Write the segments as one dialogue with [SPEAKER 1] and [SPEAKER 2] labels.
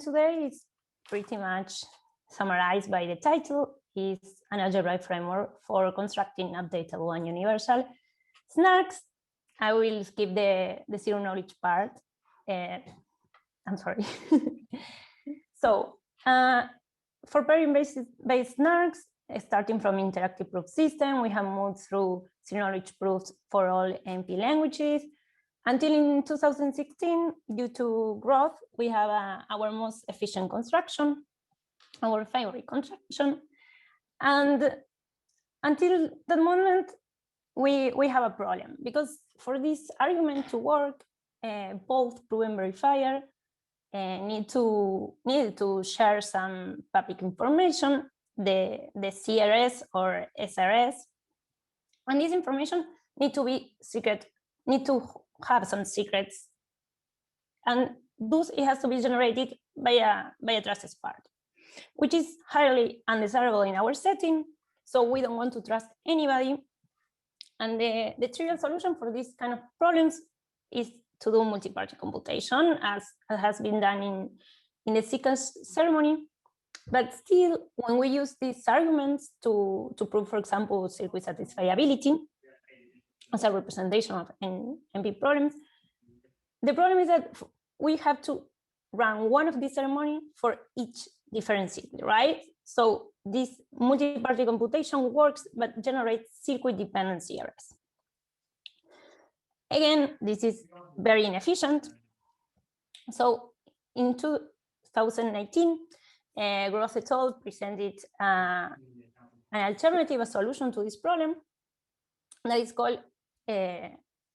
[SPEAKER 1] present today is pretty much summarized by the title. It's an algebraic framework for constructing updatable and universal SNARKs. I will skip the zero knowledge part. I'm sorry. So for pairing-based SNARKs, starting from interactive proof system, we have moved through zero knowledge proofs for all NP languages. Until in 2016, due to growth, we have our most efficient construction, our favorite construction. And until that moment, we have a problem, because for this argument to work, both proof and verifier need to share some public information, the CRS or SRS, and this information need to be secret, need to have some secrets, and thus it has to be generated by a trusted party, which is highly undesirable in our setting. So we don't want to trust anybody. And the trivial solution for this kind of problems is to do multi-party computation, as has been done in the sequence ceremony. But still, when we use these arguments to prove, for example, circuit satisfiability as a representation of NP problems, the problem is that we have to run one of these ceremonies for each different circuit, right? So this multi-party computation works, but generates circuit-dependent CRS. Again, this is very inefficient. So in 2019, Gross et al. Presented an alternative solution to this problem that is called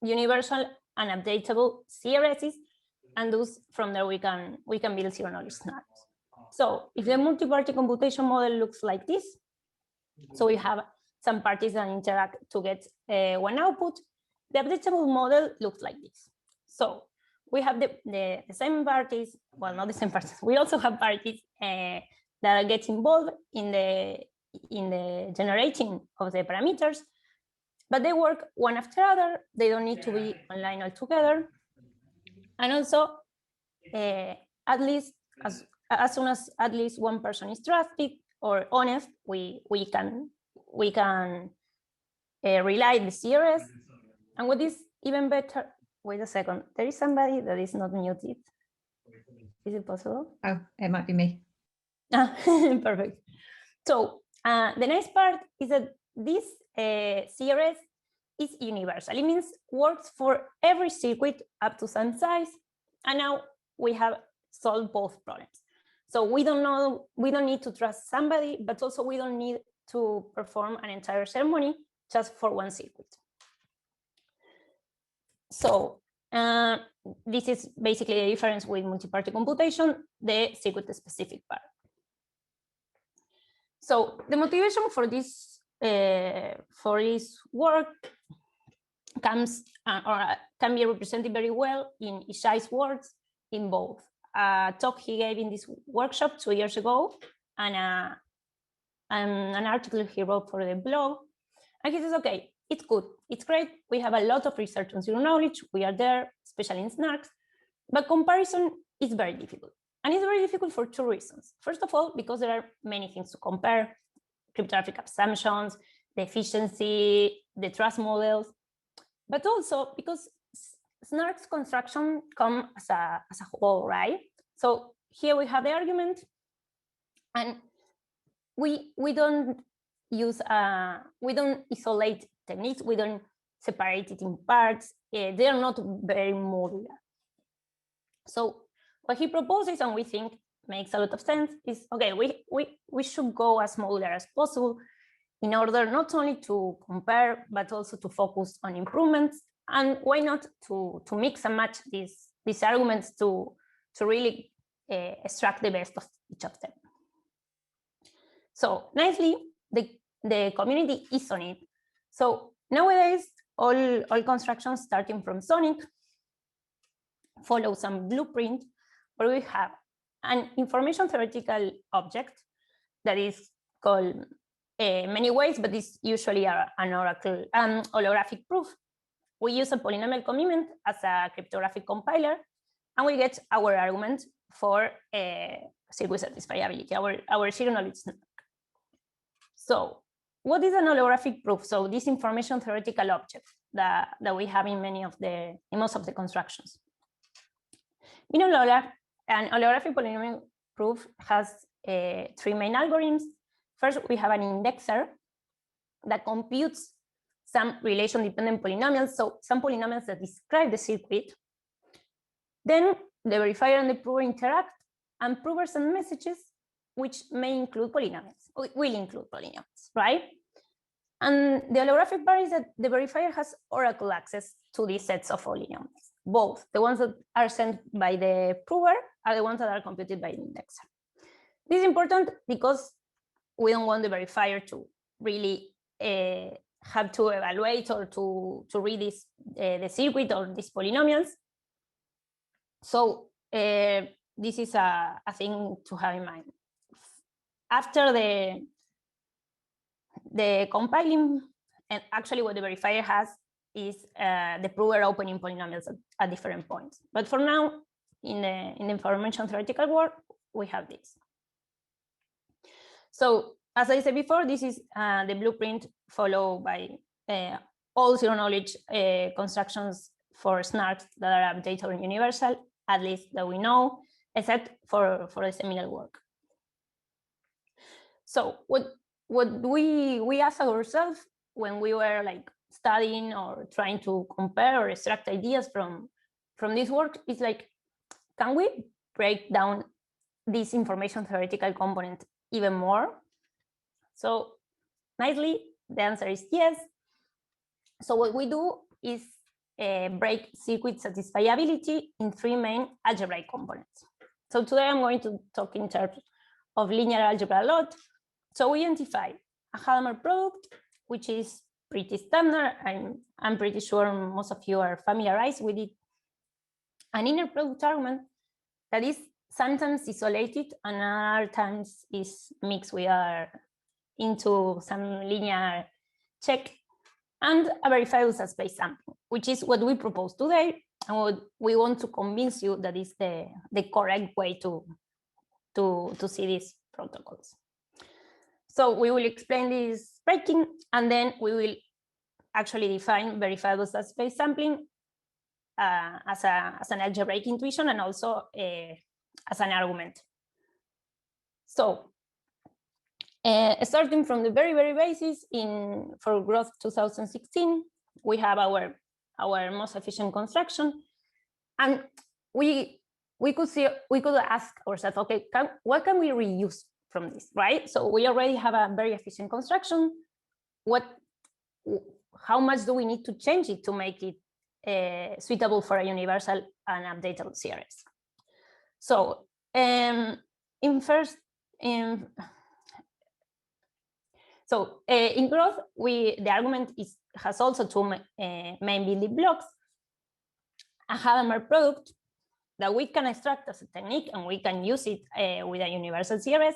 [SPEAKER 1] universal and updatable CRSs, and thus from there we can build zero knowledge SNARKs. So if the multi-party computation model looks like this, so we have some parties that interact to get one output, the updatable model looks like this. So we have the same parties, well, not the same parties, we also have parties that get involved in the generating of the parameters, but they work one after other, they don't need to be online altogether. And also, at least as soon as at least one person is trusted or honest, we can rely the CRS. And what is even better, wait a second, there is somebody that is not muted. Is it possible?
[SPEAKER 2] Oh, it might be me.
[SPEAKER 1] Perfect. So the nice part is that this CRS is universal. It means works for every circuit up to some size. And now we have solved both problems. So we don't need to trust somebody, but also we don't need to perform an entire ceremony just for one circuit. So this is basically the difference with multi-party computation, the circuit-specific part. So the motivation for this work comes or can be represented very well in Ishai's words in both a talk he gave in this workshop 2 years ago and an article he wrote for the blog. And he says, okay, it's good, it's great, we have a lot of research on zero knowledge, we are there, especially in SNARKs, but comparison is very difficult. And it's very difficult for two reasons. First of all, because there are many things to compare, cryptographic assumptions, the efficiency, the trust models, but also because SNARKs construction come as a whole, right? So here we have the argument, and we don't use we don't isolate techniques, we don't separate it in parts, they are not very modular. So what he proposes, and we think makes a lot of sense, is okay, we should go as modular as possible in order not only to compare but also to focus on improvements, and why not to mix and match these arguments to really extract the best of each of them. So nicely, the community is on it. So nowadays, all constructions starting from Sonic follow some blueprint where we have an information theoretical object that is called many ways, but it's usually an oracle, holographic proof. We use a polynomial commitment as a cryptographic compiler, and we get our argument for circuit satisfiability, our zero knowledge SNARK. So what is an holographic proof? So this information theoretical object that we have in most of the constructions. In an holographic polynomial proof has three main algorithms. First, we have an indexer that computes some relation-dependent polynomials, so some polynomials that describe the circuit. Then the verifier and the prover interact, and prover send messages which may include polynomials, will include polynomials, right? And the holographic part is that the verifier has oracle access to these sets of polynomials. Both the ones that are sent by the prover are the ones that are computed by the indexer. This is important because we don't want the verifier to really have to evaluate or to read this, the circuit or these polynomials. So this is a thing to have in mind. After the compiling, and actually what the verifier has is the prover opening polynomials at different points. But for now, in the information theoretical work, we have this. So as I said before, this is the blueprint followed by all zero knowledge constructions for SNARKs that are updatable and universal, at least that we know, except for the seminal work. So what we asked ourselves when we were like studying or trying to compare or extract ideas from this work is like, can we break down this information theoretical component even more? So nicely, the answer is yes. So what we do is break circuit satisfiability in three main algebraic components. So today I'm going to talk in terms of linear algebra a lot. So we identify a Hadamard product, which is pretty standard. I'm pretty sure most of you are familiarized with it. An inner product argument that is sometimes isolated and other times is mixed with into some linear check, and a verifiable space sampling, which is what we propose today, and what we want to convince you that is the correct way to see these protocols. So we will explain this breaking, and then we will actually define verifiable space sampling as an algebraic intuition and also as an argument. So starting from the very basis for growth 2016, we have our most efficient construction, and we could ask ourselves, okay, what can we reuse from this, right? So we already have a very efficient construction. How much do we need to change it to make it suitable for a universal and updatable CRS? So in growth, the argument has also two main building blocks: a Hadamard product that we can extract as a technique and we can use it with a universal CRS.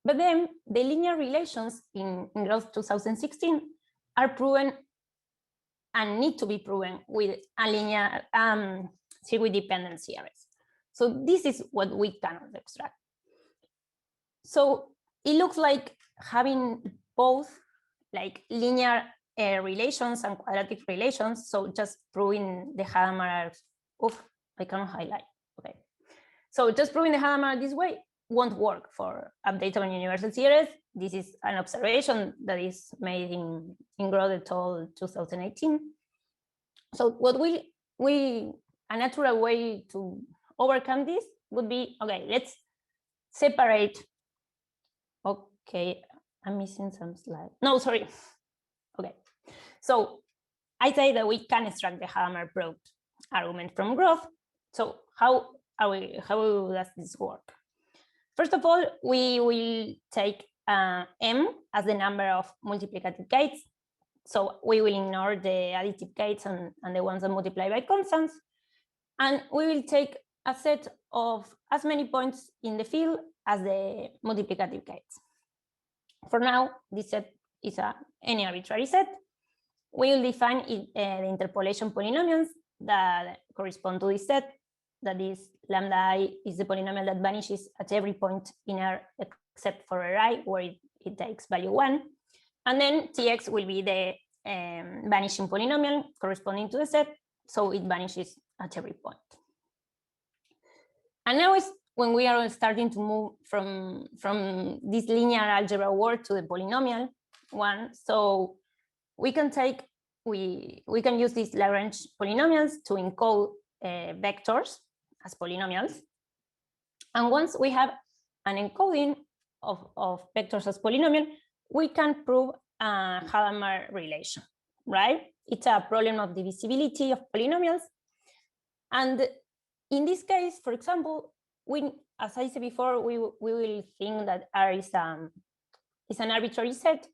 [SPEAKER 1] But then the linear relations in growth 2016 are proven and need to be proven with a linear circuit dependent CRS. So this is what we cannot extract. So it looks like having both like linear relations and quadratic relations. So just proving the Hadamard, I cannot highlight, okay. So just proving the Hadamard this way won't work for updatable and universal CRS. This is an observation that is made in growth et al. 2018. So what a natural way to overcome this would be, okay, let's separate. Okay, I'm missing some slides. No, sorry. Okay, so I say that we can extract the Hadamard product argument from growth. So how does this work? First of all, we will take m as the number of multiplicative gates. So we will ignore the additive gates and the ones that multiply by constants. And we will take a set of as many points in the field as the multiplicative gates. For now, this set is any arbitrary set. We will define the interpolation polynomials that correspond to this set. that is lambda I is the polynomial that vanishes at every point in R except for Ri, where it takes value 1. And then Tx will be the vanishing polynomial corresponding to the set, so it vanishes at every point. And now is when we are starting to move from this linear algebra world to the polynomial one. So we can use these Lagrange polynomials to encode vectors as polynomials. And once we have an encoding of vectors as polynomial, we can prove a Hadamard relation, right? It's a problem of divisibility of polynomials. And in this case, for example, as I said before, we will think that R is an arbitrary set.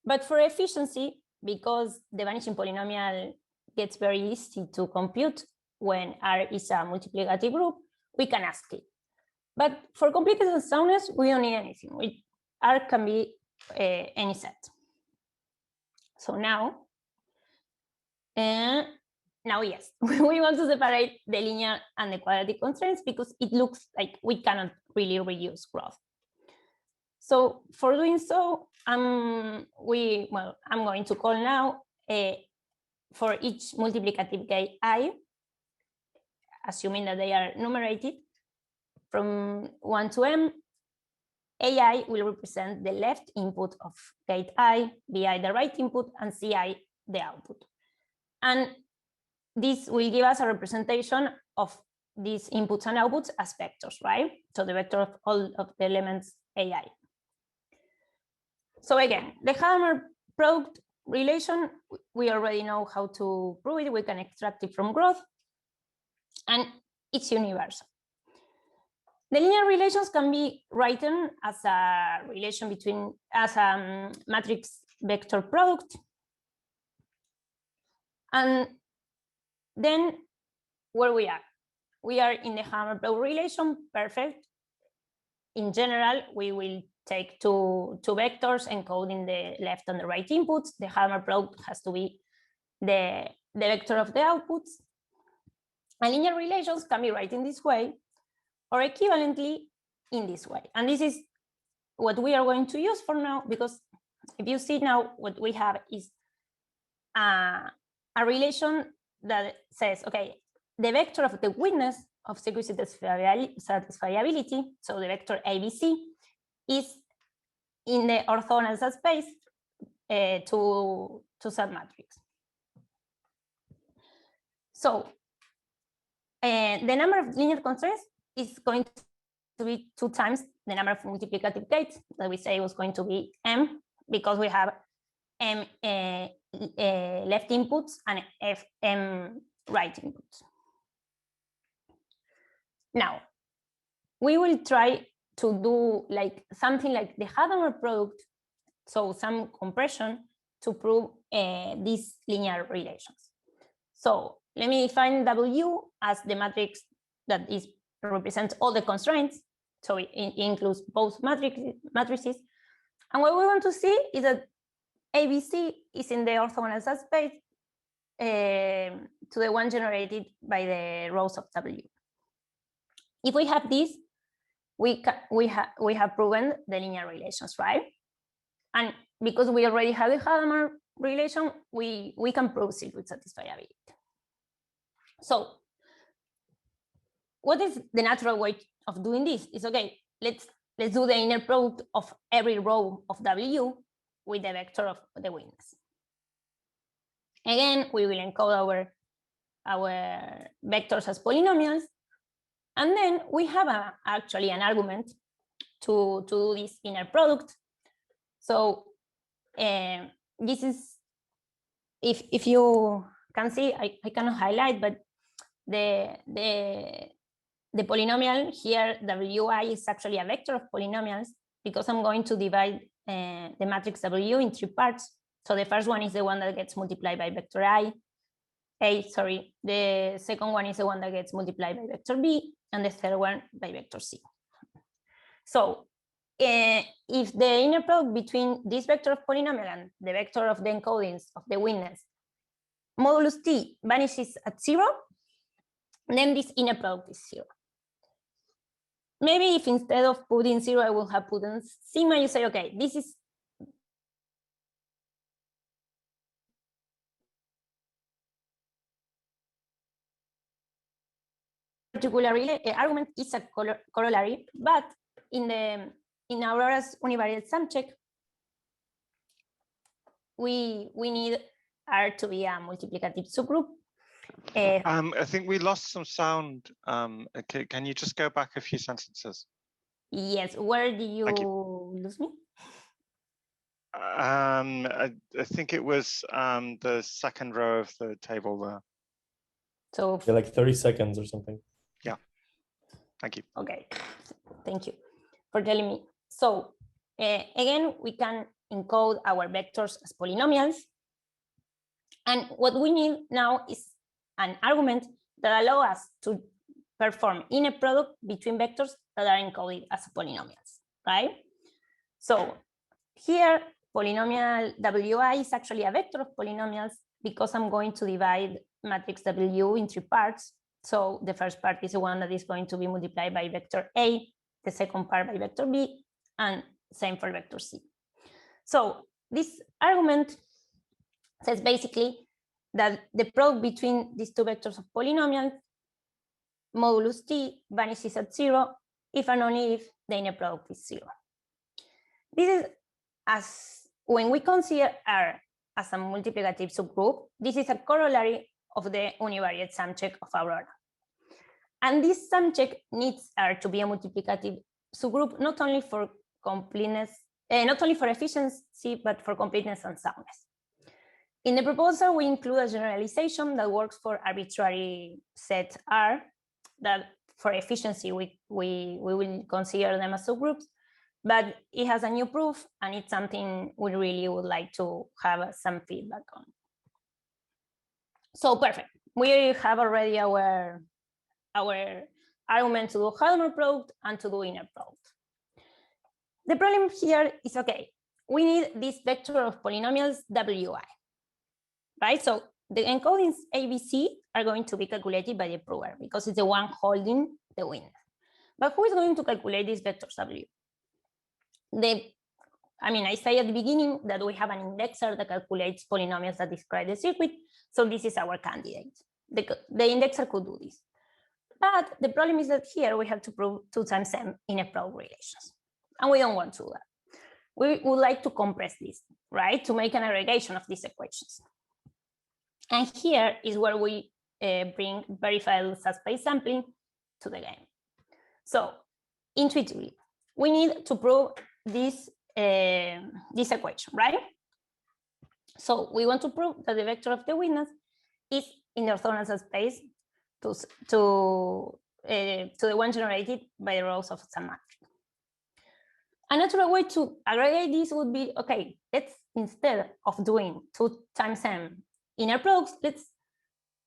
[SPEAKER 1] But for efficiency, because the vanishing polynomial gets very easy to compute when R is a multiplicative group, we can ask it. But for completeness and soundness, we don't need anything. R can be any set. So now yes, we want to separate the linear and the quadratic constraints because it looks like we cannot really reuse growth. So for doing so, I'm going to call now for each multiplicative gate I, assuming that they are numerated from 1 to m, AI will represent the left input of gate I, BI the right input, and CI the output. And this will give us a representation of these inputs and outputs as vectors, right? So the vector of all of the elements AI. So again, the Hadamard product relation, we already know how to prove it. We can extract it from growth, and it's universal. The linear relations can be written as a relation as a matrix vector product. And then where we are in the Hadamard product relation, perfect. In general, we will take two vectors encoding the left and the right inputs. The Hadamard product has to be the vector of the outputs. And linear relations can be written this way, or equivalently in this way. And this is what we are going to use for now, because if you see now, what we have is a relation that says, okay, the vector of the witness of security satisfiability, so the vector ABC, is in the orthogonal subspace to submatrix. So the number of linear constraints is going to be 2 times the number of multiplicative gates that we say was going to be m, because we have m left inputs and m right inputs. Now, we will try to do something like the Hadamard product, so some compression to prove these linear relations. So let me define W as the matrix that represents all the constraints. So it includes both matrices. And what we want to see is that ABC is in the orthogonal subspace to the one generated by the rows of W. If we have this, we have proven the linear relations, right? And because we already have the Hadamard relation, we can prove circuit satisfiability. So what is the natural way of doing this? Is okay, let's do the inner product of every row of W with the vector of the witness. Again, we will encode our vectors as polynomials. And then we have actually an argument to do this inner product. So this is, if you can see, I cannot highlight, but the polynomial here, Wi, is actually a vector of polynomials, because I'm going to divide the matrix W in 3 parts. So the first one is the one that gets multiplied by vector A, the second one is the one that gets multiplied by vector B, and the third one by vector C. So if the inner product between this vector of polynomial and the vector of the encodings of the witness modulus T vanishes at 0, then this inner product is 0. Maybe if instead of putting 0, I will have put in sigma, you say, okay, this is particular argument is a corollary, but in Aurora's univariate sum check, we need R to be a multiplicative subgroup.
[SPEAKER 2] I think we lost some sound. Can you just go back a few sentences?
[SPEAKER 1] Yes, where did you lose me?
[SPEAKER 2] I think it was the second row of the table there.
[SPEAKER 1] So
[SPEAKER 3] yeah, like 30 seconds or something.
[SPEAKER 2] Yeah, thank you.
[SPEAKER 1] Okay, thank you for telling me. So again, we can encode our vectors as polynomials. And what we need now is an argument that allows us to perform inner product between vectors that are encoded as polynomials, right? So here, polynomial Wi is actually a vector of polynomials because I'm going to divide matrix W in 3 parts. So the first part is the one that is going to be multiplied by vector A, the second part by vector B, and same for vector C. So this argument says basically that the product between these two vectors of polynomials, modulus T, vanishes at 0 if and only if the inner product is 0. This is as when we consider R as a multiplicative subgroup, this is a corollary of the univariate sum check of Aurora. And this sum check needs R to be a multiplicative subgroup, not only for completeness, not only for efficiency, but for completeness and soundness. In the proposal, we include a generalization that works for arbitrary set R, that for efficiency, we will consider them as subgroups, but it has a new proof, and it's something we really would like to have some feedback on. So perfect. We have already our argument to do Hadamard product and to do inner product. The problem here is, okay, we need this vector of polynomials Wi, right? So the encodings ABC are going to be calculated by the prover because it's the one holding the witness. But who is going to calculate these vectors W? I say at the beginning that we have an indexer that calculates polynomials that describe the circuit. So this is our candidate. The indexer could do this. But the problem is that here we have to prove 2 times m inner product relations. And we don't want to do that. We would like to compress this, right? To make an aggregation of these equations. And here is where we bring verifiable subspace sampling to the game. So intuitively, we need to prove this equation, right? So we want to prove that the vector of the witness is in the orthogonal subspace to the one generated by the rows of some matrix. A natural way to aggregate this would be, okay, let's, instead of doing 2 times m inner products, let's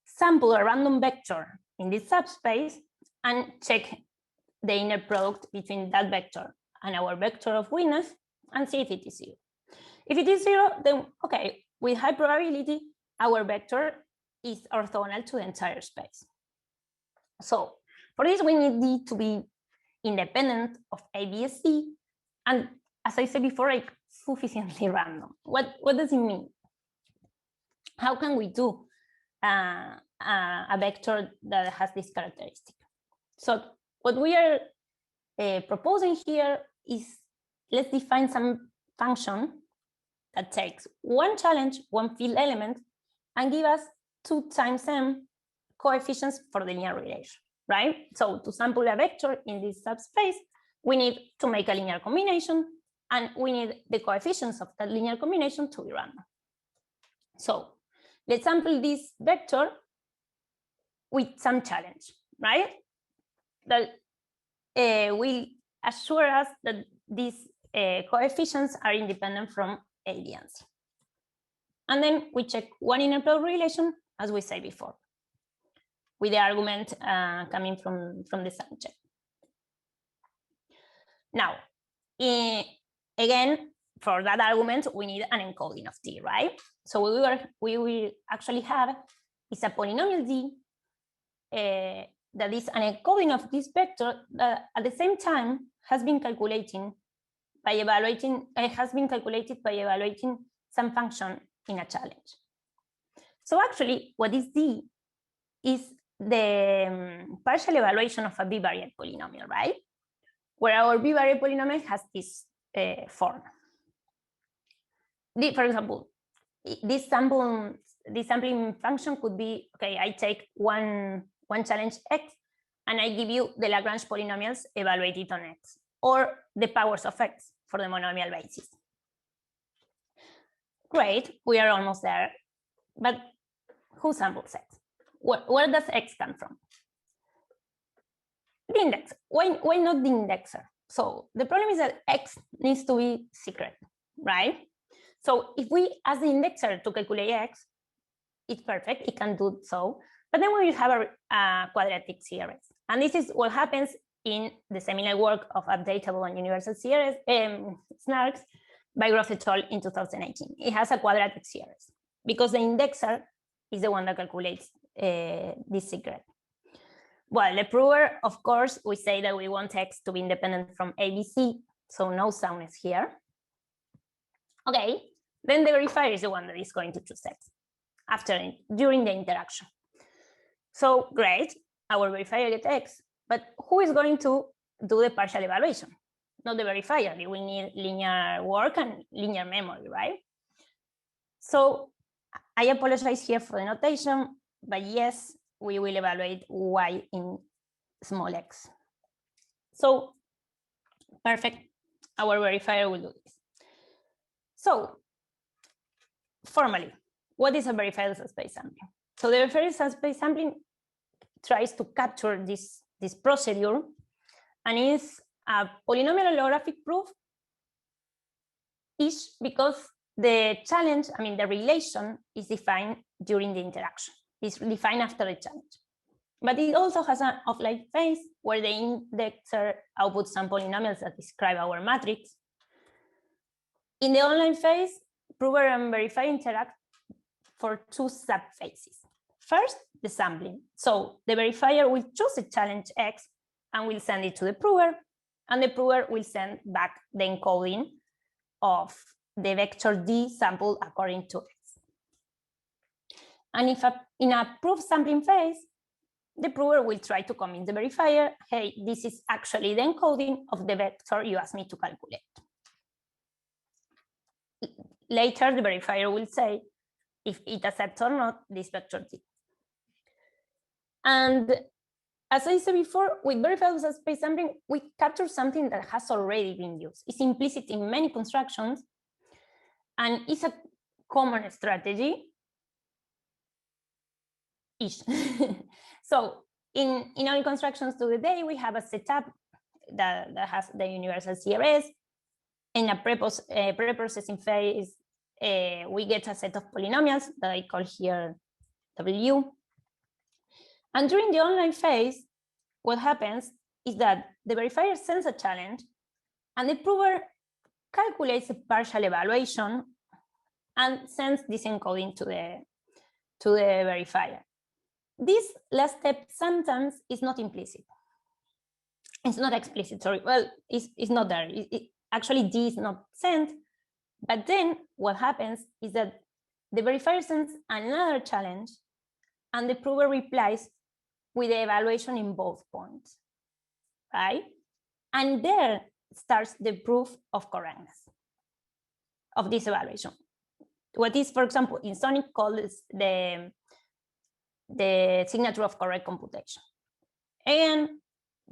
[SPEAKER 1] sample a random vector in this subspace and check the inner product between that vector and our vector of witness and see if it is 0. If it is 0, then okay, with high probability, our vector is orthogonal to the entire space. So for this, we need to be independent of ABSC, and as I said before, like sufficiently random. What does it mean? How can we do a vector that has this characteristic? So what we are proposing here is, let's define some function that takes one challenge, one field element, and give us 2 times m coefficients for the linear relation, right? So to sample a vector in this subspace, we need to make a linear combination, and we need the coefficients of that linear combination to be random. So let's sample this vector with some challenge, right? That will assure us that these coefficients are independent from A, B, and C. And then we check one inner product relation, as we said before, with the argument coming from the sum check. Now, again, for that argument, we need an encoding of D, right? So we will actually have is a polynomial D that is an encoding of this vector that at the same time has been calculated by evaluating some function in a challenge. So actually, what is D is the partial evaluation of a bivariate polynomial, right? Where our bivariate polynomial has this form. For example, this sampling function could be, okay, I take one challenge X and I give you the Lagrange polynomials evaluated on X, or the powers of X for the monomial basis. Great, we are almost there. But who samples X? Where does X come from? The index. Why not the indexer? So the problem is that X needs to be secret, right? So if we ask the indexer to calculate X, it's perfect, it can do so. But then we will have a quadratic CRS. And this is what happens in the seminal work of Updatable and Universal SNARKs by Groth et al. In 2018. It has a quadratic CRS because the indexer is the one that calculates this secret. Well, the prover, of course, we say that we want X to be independent from ABC, so no soundness here. Okay, then the verifier is the one that is going to choose X during the interaction. So great, our verifier gets X, but who is going to do the partial evaluation? Not the verifier. We need linear work and linear memory, right? So I apologize here for the notation, but yes, we will evaluate Y in small x. So perfect, our verifier will do this. So formally, what is a verifiable subspace sampling? So the verifiable subspace sampling tries to capture this procedure and is a polynomial holographic proof is because the challenge, the relation is defined during the interaction. It's defined after the challenge. But it also has an offline phase where the indexer outputs some polynomials that describe our matrix. In the online phase, prover and verifier interact for two subphases. First, the sampling. So the verifier will choose a challenge X and will send it to the prover, and the prover will send back the encoding of the vector D sampled according to X. And if in a proof sampling phase, the prover will try to convince the verifier, hey, this is actually the encoding of the vector you asked me to calculate. Later, the verifier will say if it accepts or not this vector D. And as I said before, with verifiable subspace sampling, we capture something that has already been used. It's implicit in many constructions, and it's a common strategy. So in our constructions today, we have a setup that has the universal CRS. In a pre-processing phase, we get a set of polynomials that I call here W. And during the online phase, what happens is that the verifier sends a challenge and the prover calculates a partial evaluation and sends this encoding to the verifier. This last step sometimes is not implicit. It's not explicit, sorry. Well, it's not there. Actually, D is not sent. But then what happens is that the verifier sends another challenge and the prover replies with the evaluation in both points, right? And there starts the proof of correctness of this evaluation. What is, for example, in Sonic called the signature of correct computation. And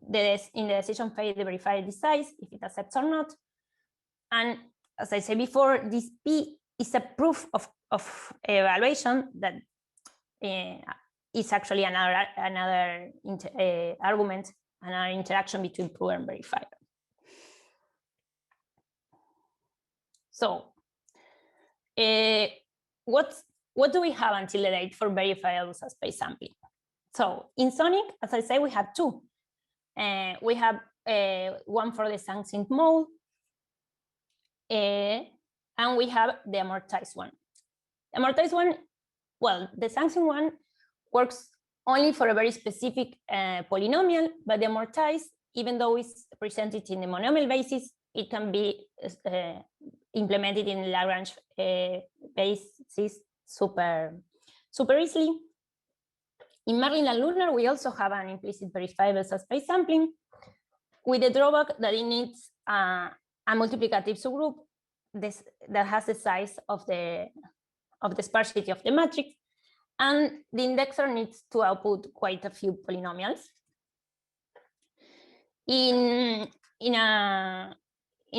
[SPEAKER 1] in the decision phase, the verifier decides if it accepts or not. And as I said before, this P is a proof of evaluation that is actually another argument, another interaction between prover and verifier. So what do we have until the date for verifiable subspace sampling? So in Sonic, as I say, we have two. We have one for the succinct mode, and we have the amortized one. The amortized one, well, the succinct one works only for a very specific polynomial, but the amortized, even though it's presented in the monomial basis, it can be implemented in Lagrange basis super easily. In Merlin and Lunar, we also have an implicit verifiable subspace sampling, with the drawback that it needs a multiplicative subgroup that has the size of the sparsity of the matrix, and the indexer needs to output quite a few polynomials. In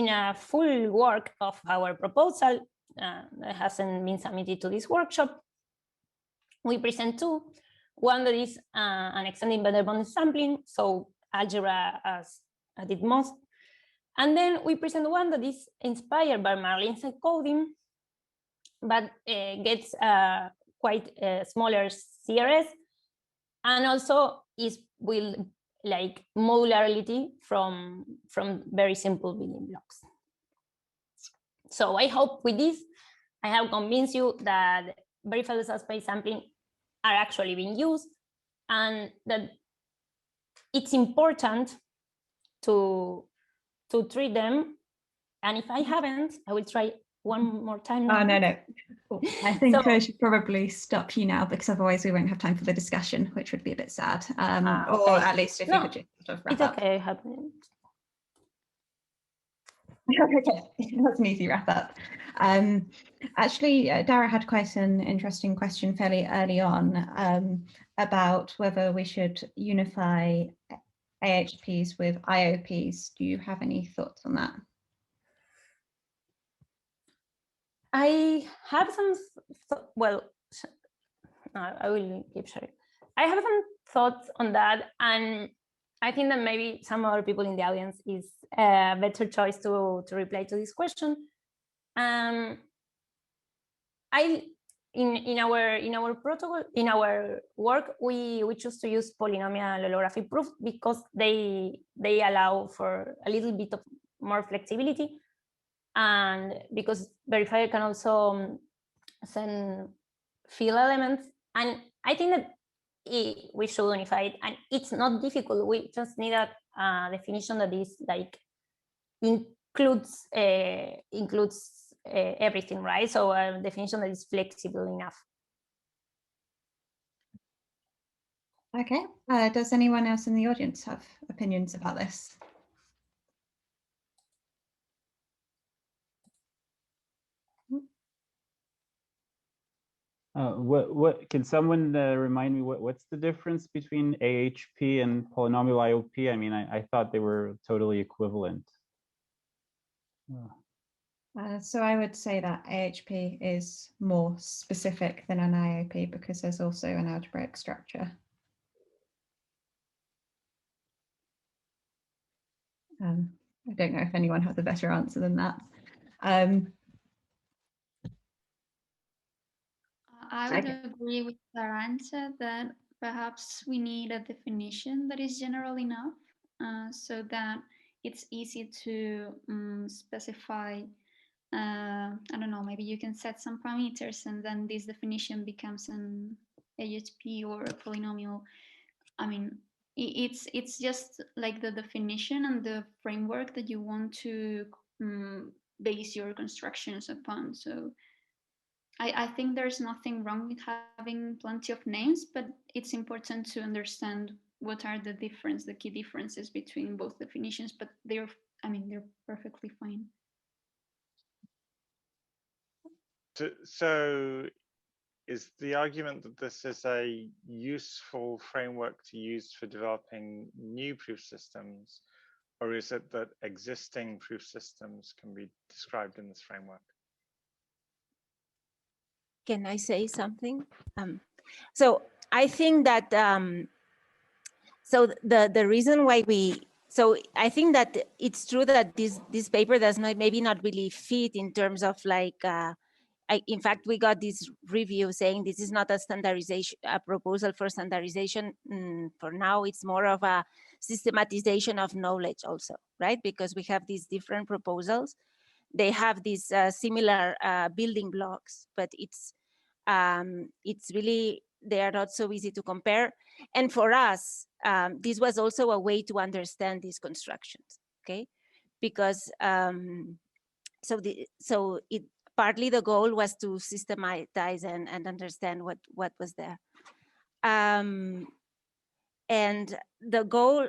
[SPEAKER 1] a full work of our proposal that hasn't been submitted to this workshop, we present two. One that is an extending better bond sampling, so algebra as I did most. And then we present one that is inspired by Merlin's encoding, but gets quite smaller CRS, and also will like modularity from very simple building blocks. So I hope with this, I have convinced you that verifiable subspace sampling are actually being used, and that it's important to treat them. And if I haven't, I will try one more time now.
[SPEAKER 3] Oh, no. I think I should probably stop you now, because otherwise we won't have time for the discussion, which would be a bit sad. Or
[SPEAKER 1] okay.
[SPEAKER 3] at least if you could just sort of wrap
[SPEAKER 1] it's
[SPEAKER 3] up.
[SPEAKER 1] Okay,
[SPEAKER 3] Okay, that's an easy wrap up. Actually, Dara had quite an interesting question fairly early on about whether we should unify AHPs with IOPs. Do you have any thoughts on that?
[SPEAKER 1] I have some, well, I will keep sharing. I have some thoughts on that, and I think that maybe some other people in the audience is a better choice to reply to this question. In our protocol, in our work, we choose to use polynomial holographic proof because they allow for a little bit of more flexibility, and because verifier can also send field elements, and I think that we should unify it, and it's not difficult. We just need a definition that is like includes everything, right? So a definition that is flexible enough.
[SPEAKER 3] Okay. Does anyone else in the audience have opinions about this?
[SPEAKER 4] What can someone remind me what's the difference between AHP and polynomial IOP? I mean, I thought they were totally equivalent.
[SPEAKER 3] So I would say that AHP is more specific than an IOP because there's also an algebraic structure. I don't know if anyone has a better answer than that.
[SPEAKER 5] I would agree with Arantxa that perhaps we need a definition that is general enough so that it's easy to specify. I don't know, maybe you can set some parameters and then this definition becomes an AHP or a polynomial. I mean, it's just like the definition and the framework that you want to base your constructions upon. So I think there's nothing wrong with having plenty of names, but it's important to understand what are the key differences between both definitions, but they're perfectly fine.
[SPEAKER 2] So is the argument that this is a useful framework to use for developing new proof systems, or is it that existing proof systems can be described in this framework?
[SPEAKER 6] Can I say something? So I think that so the reason why I think that it's true that this paper does maybe not really fit in terms of like in fact we got this review saying this is not a proposal for standardization. For now it's more of a systematization of knowledge also, right? Because we have these different proposals. They have these similar building blocks, but it's really, they are not so easy to compare. And for us, this was also a way to understand these constructions, okay? Because partly the goal was to systematize and understand what was there. And the goal,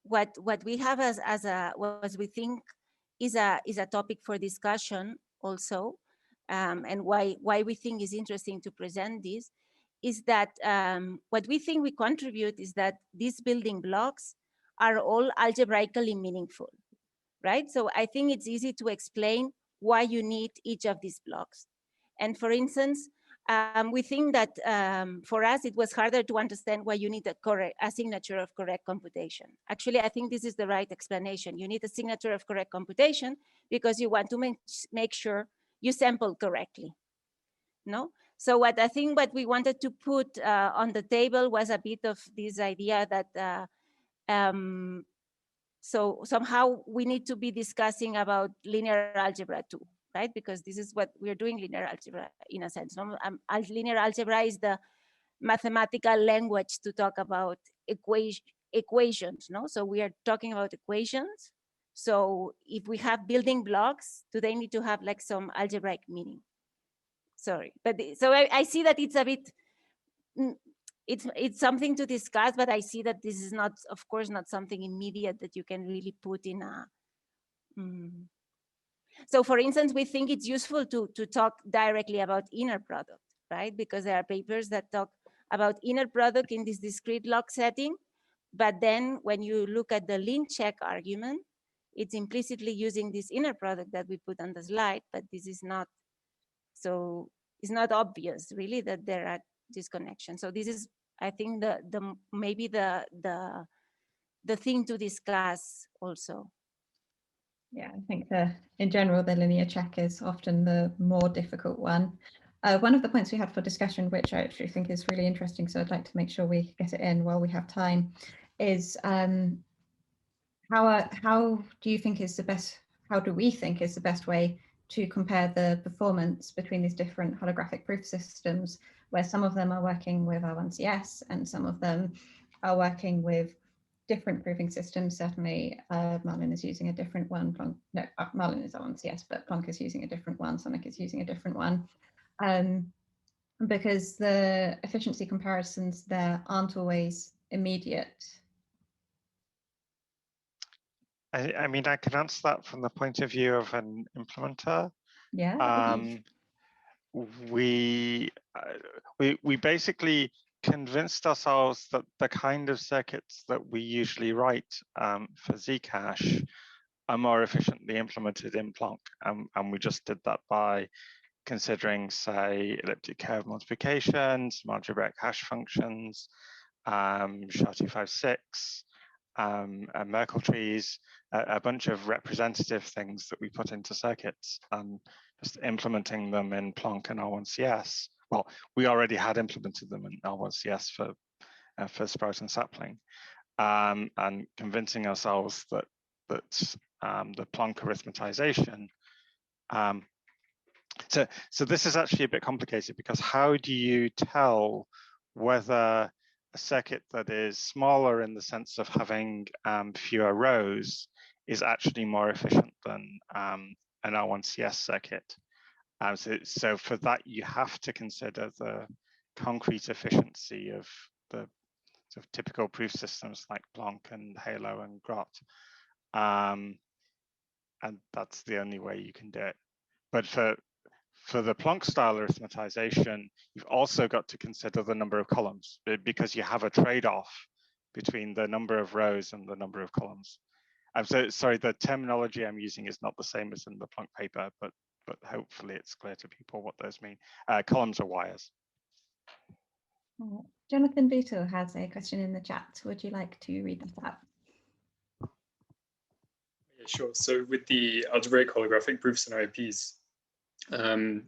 [SPEAKER 6] what we have as we think is a topic for discussion also, and why we think is interesting to present this, is that what we think we contribute is that these building blocks are all algebraically meaningful, right? So I think it's easy to explain why you need each of these blocks. And for instance, we think that for us, it was harder to understand why you need a signature of correct computation. Actually, I think this is the right explanation. You need a signature of correct computation because you want to make sure you sample correctly, no? So what we wanted to put on the table was a bit of this idea that so somehow we need to be discussing about linear algebra too, right? Because this is what we're doing, linear algebra in a sense. No? Linear algebra is the mathematical language to talk about equations, no? So we are talking about equations. So if we have building blocks, do they need to have like some algebraic meaning? Sorry, but so I see that it's a bit, it's something to discuss, but I see that this is not, of course, not something immediate that you can really put in a. So for instance, we think it's useful to talk directly about inner product, right? Because there are papers that talk about inner product in this discrete log setting, but then when you look at the link check argument, it's implicitly using this inner product that we put on the slide, but this is not, so it's not obvious really that there are disconnections. So this is, I think, maybe the thing to discuss also.
[SPEAKER 3] Yeah, I think in general, the linear check is often the more difficult one. One of the points we had for discussion, which I actually think is really interesting, so I'd like to make sure we get it in while we have time, is how do you think is the best, how do we think is the best way to compare the performance between these different holographic proof systems, where some of them are working with R1CS and some of them are working with different proving systems. Certainly, Marlin is using a different one. Marlin is R1CS, but Plonk is using a different one. Sonic is using a different one. Because the efficiency comparisons there aren't always immediate.
[SPEAKER 2] I mean, I can answer that from the point of view of an implementer.
[SPEAKER 3] Yeah.
[SPEAKER 2] We basically convinced ourselves that the kind of circuits that we usually write for Zcash are more efficiently implemented in Plonk, and we just did that by considering, say, elliptic curve multiplication, some algebraic hash functions, SHA-256, and Merkle trees, a bunch of representative things that we put into circuits, and just implementing them in Plonk and R1CS. Well, we already had implemented them in R1CS for Sprout and Sapling, and convincing ourselves that the Plonk arithmetization. So this is actually a bit complicated, because how do you tell whether a circuit that is smaller in the sense of having fewer rows is actually more efficient than an R1CS circuit? So for that, you have to consider the concrete efficiency of the sort of typical proof systems like Plonk and Halo and Grot. And that's the only way you can do it. But for the Plonk style arithmetization, you've also got to consider the number of columns, because you have a trade-off between the number of rows and the number of columns. I'm so sorry, the terminology I'm using is not the same as in the Plonk paper, but hopefully it's clear to people what those mean. Columns are wires.
[SPEAKER 3] Jonathan Buto has a question in the chat. Would you like to read that out?
[SPEAKER 7] Yeah, sure. So with the algebraic holographic proofs and IOPs,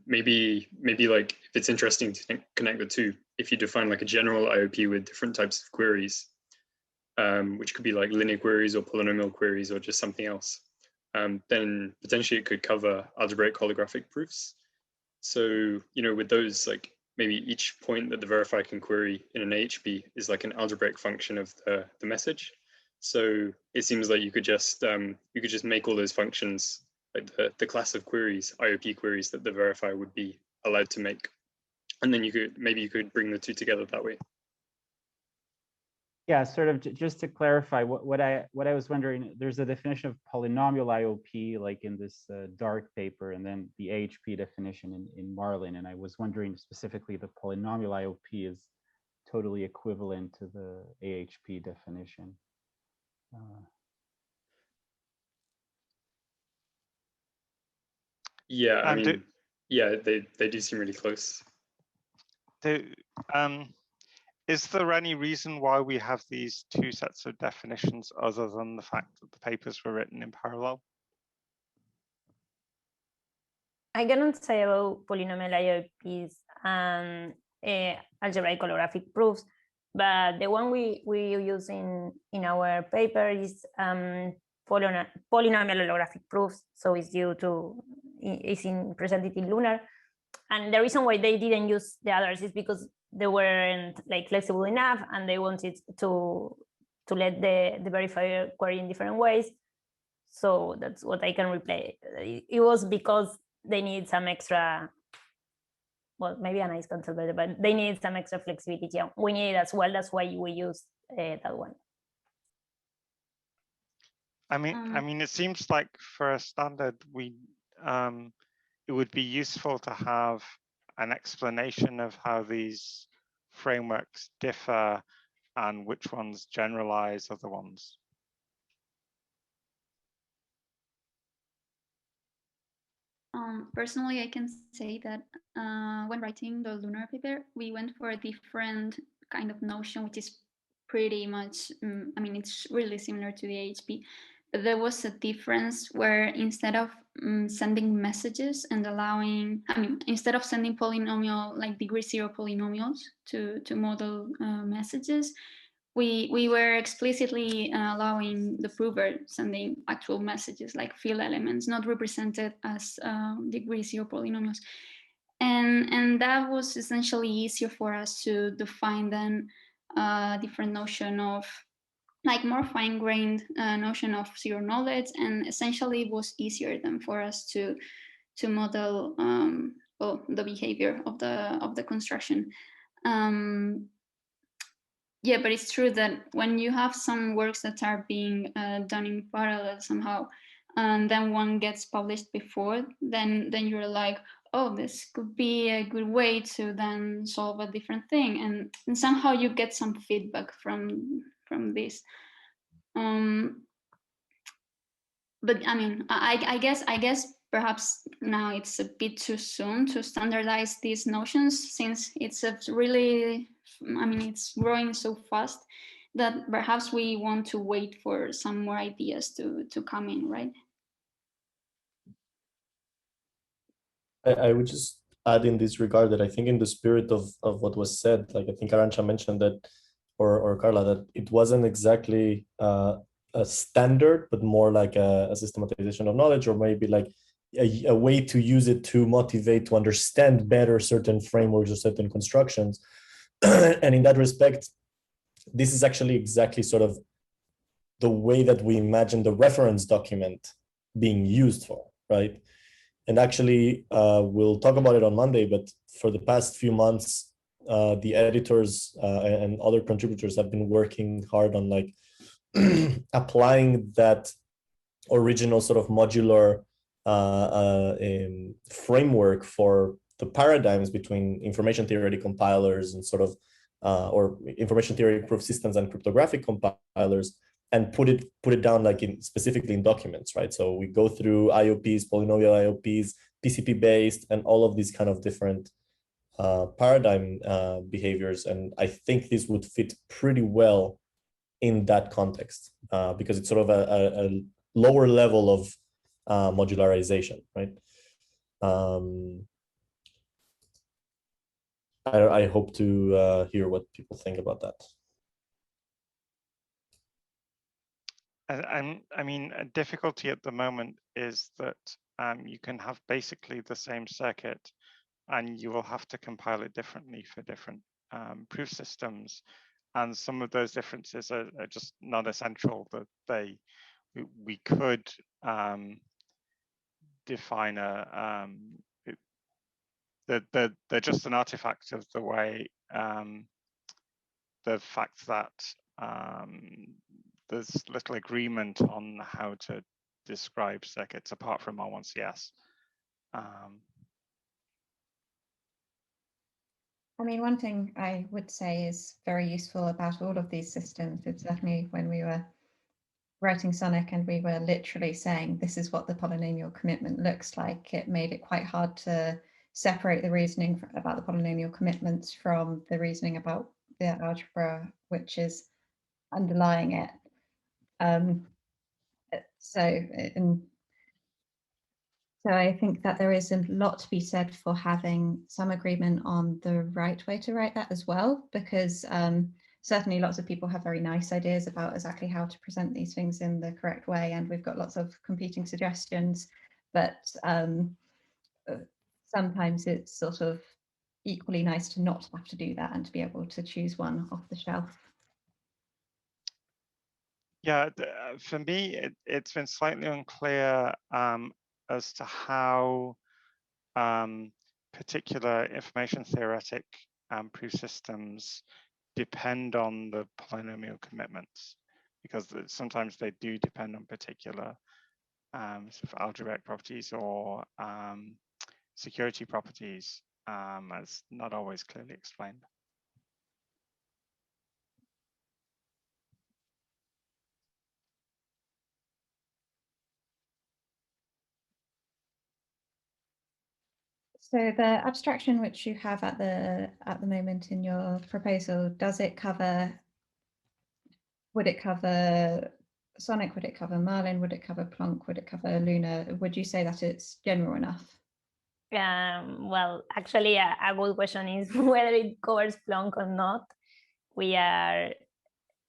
[SPEAKER 7] maybe like if it's interesting to connect the two, if you define like a general IOP with different types of queries, which could be like linear queries or polynomial queries or just something else, then potentially it could cover algebraic holographic proofs. So, you know, with those, like maybe each point that the verifier can query in an AHP is like an algebraic function of the message. So it seems like you could just make all those functions like the class of queries, IOP queries, that the verifier would be allowed to make, and then maybe you could bring the two together that way.
[SPEAKER 4] Yeah, sort of just to clarify what I was wondering, there's a definition of polynomial IOP like in this dark paper, and then the AHP definition in Marlin. And I was wondering specifically the polynomial IOP is totally equivalent to the AHP definition.
[SPEAKER 7] Yeah, I mean, yeah, they do seem really close.
[SPEAKER 2] Is there any reason why we have these two sets of definitions other than the fact that the papers were written in parallel?
[SPEAKER 1] I cannot say about polynomial IOPs and algebraic holographic proofs, but the one we use in our paper is polynomial holographic proofs. So it's presented in Lunar, and the reason why they didn't use the others is because they weren't like flexible enough, and they wanted to let the verifier query in different ways. So that's what I can reply. It was because they need some extra, well, maybe a nice concept better, but they need some extra flexibility. Yeah, we need it as well. That's why we use that one.
[SPEAKER 2] I mean, it seems like for a standard, it would be useful to have an explanation of how these frameworks differ and which ones generalize other ones.
[SPEAKER 5] Personally, I can say that when writing the Lunar paper, we went for a different kind of notion, which is pretty much, I mean, it's really similar to the AHP, but there was a difference where instead of sending messages and allowing, I mean, instead of sending polynomial, like degree 0 polynomials to model messages, we were explicitly allowing the prover sending actual messages like field elements, not represented as degree 0 polynomials. And that was essentially easier for us to define then a different notion of, like, more fine-grained notion of zero knowledge, and essentially it was easier than for us to model well, the behavior of the construction. Yeah, but it's true that when you have some works that are being done in parallel somehow, and then one gets published before, then you're like, oh, this could be a good way to then solve a different thing, and somehow you get some feedback from this. But I mean, I guess perhaps now it's a bit too soon to standardize these notions, since it's a really, I mean, it's growing so fast that perhaps we want to wait for some more ideas to come in, right?
[SPEAKER 8] I would just add in this regard that I think in the spirit of what was said, like I think Arantxa mentioned that, or Carla, that it wasn't exactly a standard, but more like a systematization of knowledge, or maybe like a way to use it to motivate to understand better certain frameworks or certain constructions. And in that respect, this is actually exactly sort of the way that we imagine the reference document being used for, right? And actually, we'll talk about it on Monday, but for the past few months, the editors and other contributors have been working hard on like applying that original sort of modular framework for the paradigms between information theoretic compilers and sort of, or information theoretic proof systems and cryptographic compilers, and put it down like specifically in documents, right? So we go through IOPs, polynomial IOPs, PCP based, and all of these kind of different paradigm behaviors. And I think this would fit pretty well in that context because it's sort of a lower level of modularization, right? I hope to hear what people think about that.
[SPEAKER 2] I mean, a difficulty at the moment is that you can have basically the same circuit and you will have to compile it differently for different proof systems. And some of those differences are just not essential. That we could define a they're just an artifact of the way the fact that there's little agreement on how to describe circuits apart from R1CS.
[SPEAKER 3] I mean, one thing I would say is very useful about all of these systems is certainly when we were writing Sonic and we were literally saying this is what the polynomial commitment looks like, it made it quite hard to separate the reasoning about the polynomial commitments from the reasoning about the algebra which is underlying it. So I think that there is a lot to be said for having some agreement on the right way to write that as well, because certainly lots of people have very nice ideas about exactly how to present these things in the correct way, and we've got lots of competing suggestions, but sometimes it's sort of equally nice to not have to do that and to be able to choose one off the shelf.
[SPEAKER 2] Yeah, for me, it's been slightly unclear as to how particular information theoretic proof systems depend on the polynomial commitments, because sometimes they do depend on particular sort of algebraic properties or security properties, as not always clearly explained.
[SPEAKER 3] So the abstraction which you have at the moment in your proposal, does it cover, would it cover Sonic, would it cover Marlin, would it cover Plonk, would it cover Luna? Would you say that it's general enough?
[SPEAKER 1] Well, actually, a good question is whether it covers Plonk or not. We have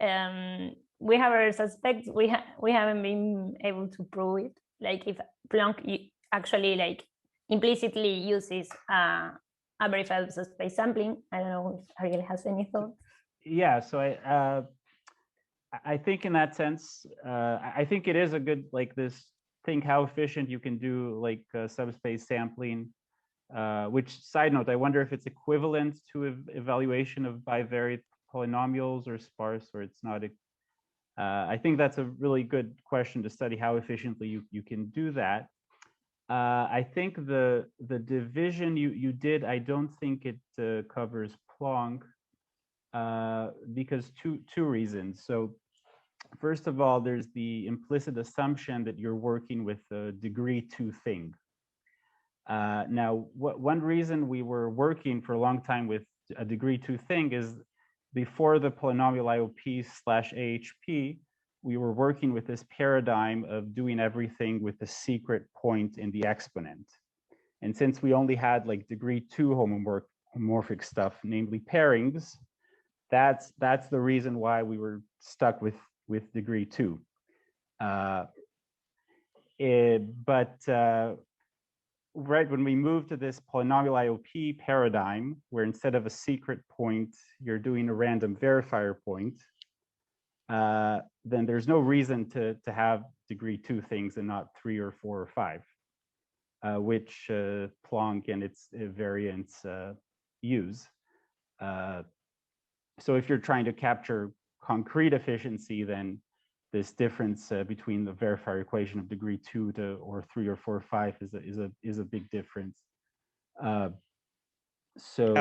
[SPEAKER 1] our suspects. We haven't been able to prove it. Like if Plonk actually like implicitly uses a verifiable subspace sampling. I don't know if Ariel has any thoughts.
[SPEAKER 4] Yeah, so I think in that sense, I think it is a good, like this, think how efficient you can do like subspace sampling, which, side note, I wonder if it's equivalent to evaluation of bivariate polynomials or sparse, or it's not. I think that's a really good question to study, how efficiently you can do that. I think the division you did, I don't think it covers Plonk because two reasons. So first of all, there's the implicit assumption that you're working with a degree 2 thing. Now, one reason we were working for a long time with a degree 2 thing is before the polynomial IOP/AHP, we were working with this paradigm of doing everything with the secret point in the exponent. And since we only had like degree 2 homomorphic stuff, namely pairings, that's the reason why we were stuck with degree 2. Right when we moved to this polynomial IOP paradigm, where instead of a secret point, you're doing a random verifier point, then there's no reason to have degree 2 things and not 3 or 4 or 5, which Plonk and its variants use. So if you're trying to capture concrete efficiency, then this difference between the verifier equation of degree 2 or 3 or 4 or 5 is a big difference. So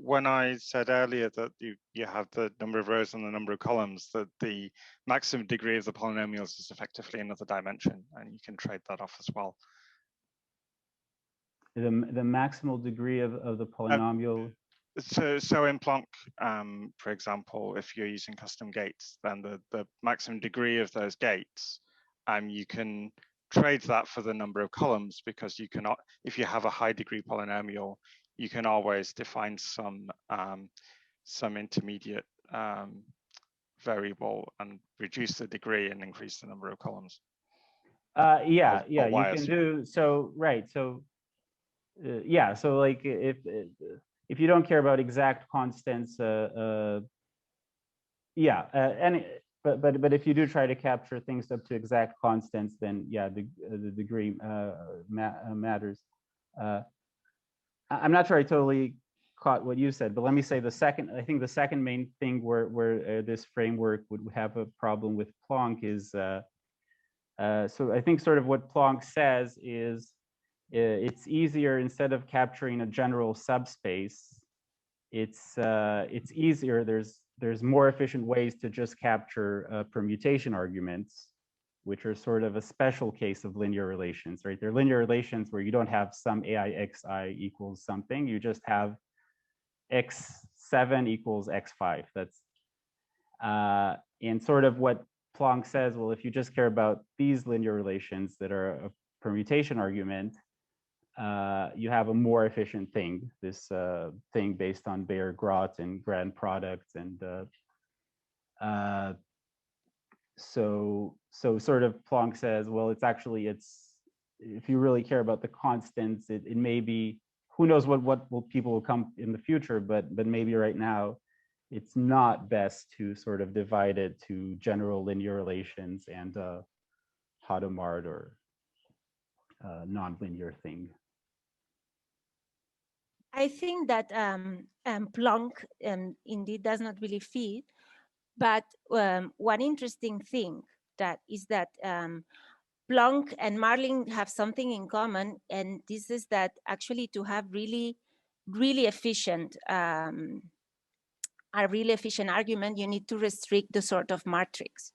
[SPEAKER 2] when I said earlier that you have the number of rows and the number of columns, that the maximum degree of the polynomials is effectively another dimension, and you can trade that off as well.
[SPEAKER 4] The maximal degree of the polynomial.
[SPEAKER 2] So in Plonk, for example, if you're using custom gates, then the maximum degree of those gates, you can trade that for the number of columns, because you cannot, if you have a high degree polynomial, you can always define some intermediate variable and reduce the degree and increase the number of columns.
[SPEAKER 4] Yeah, you can do so, right? So yeah, so like if you don't care about exact constants, yeah, but if you do try to capture things up to exact constants, then yeah, the degree matters. I'm not sure I totally caught what you said, but let me say I think the second main thing where this framework would have a problem with Plonk is, so I think sort of what Plonk says is it's easier, instead of capturing a general subspace, it's easier. There's more efficient ways to just capture permutation arguments, which are sort of a special case of linear relations, right? They're linear relations where you don't have some AI xi equals something. You just have x7 equals x5. That's and sort of what Plonk says. Well, if you just care about these linear relations that are a permutation argument, you have a more efficient thing, this thing based on Bayer-Grotz and grand products. And so sort of Plonk says, well, it's if you really care about the constants, it may be, who knows what people will come in the future, but maybe right now it's not best to sort of divide it to general linear relations and Hadamard or non-linear thing.
[SPEAKER 6] I think that Plonk indeed does not really fit, but one interesting thing is that Plonk and Marlin have something in common, and this is that actually to have really efficient a really efficient argument, you need to restrict the sort of matrix.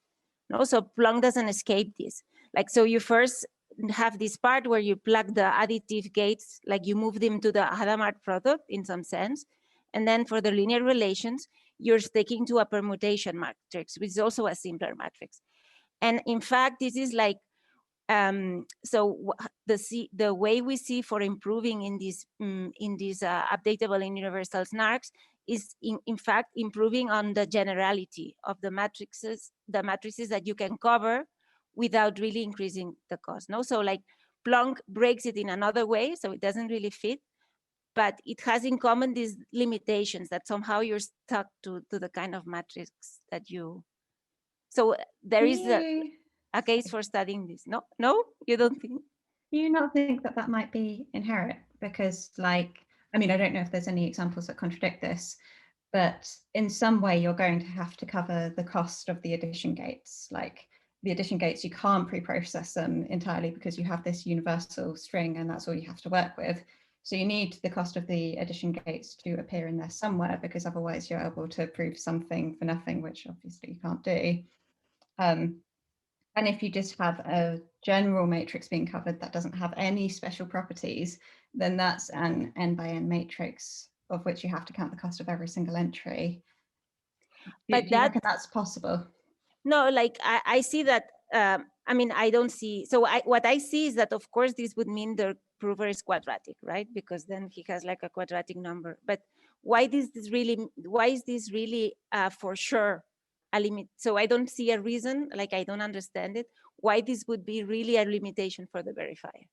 [SPEAKER 6] No, so Plonk doesn't escape this. Like, so you first have this part where you plug the additive gates, like you move them to the Hadamard product in some sense. And then for the linear relations, you're sticking to a permutation matrix, which is also a simpler matrix. And in fact, this is like, so the way we see for improving in these updatable and universal SNARKs is in fact improving on the generality of the matrices that you can cover without really increasing the cost. No, so like Plonk breaks it in another way, so it doesn't really fit, but it has in common these limitations that somehow you're stuck to the kind of matrix that you. So there is a case for studying this. No, you don't think?
[SPEAKER 3] Do you not think that might be inherent? Because, like, I mean, I don't know if there's any examples that contradict this, but in some way you're going to have to cover the cost of the addition gates. Like the addition gates, you can't pre-process them entirely because you have this universal string and that's all you have to work with. So you need the cost of the addition gates to appear in there somewhere, because otherwise you're able to prove something for nothing, which obviously you can't do. And if you just have a general matrix being covered that doesn't have any special properties, then that's an n by n matrix of which you have to count the cost of every single entry. Do you reckon that's possible?
[SPEAKER 6] No, like I see that, I mean, I don't see, so what I see is that of course this would mean the prover is quadratic, right? Because then he has like a quadratic number. But why is this really for sure a limit? So I don't see a reason, like I don't understand it, why this would be really a limitation for the verifier.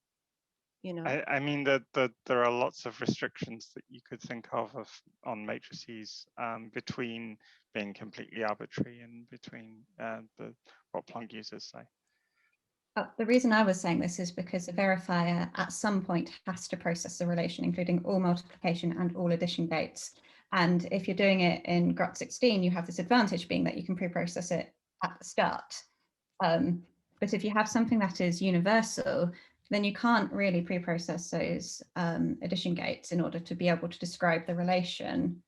[SPEAKER 6] You know,
[SPEAKER 2] I mean that there are lots of restrictions that you could think of on matrices between being completely arbitrary and between what Plonk users say.
[SPEAKER 3] The reason I was saying this is because the verifier at some point has to process the relation, including all multiplication and all addition gates. And if you're doing it in Grot 16, you have this advantage being that you can pre-process it at the start. But if you have something that is universal, then you can't really pre-process those addition gates in order to be able to describe the relation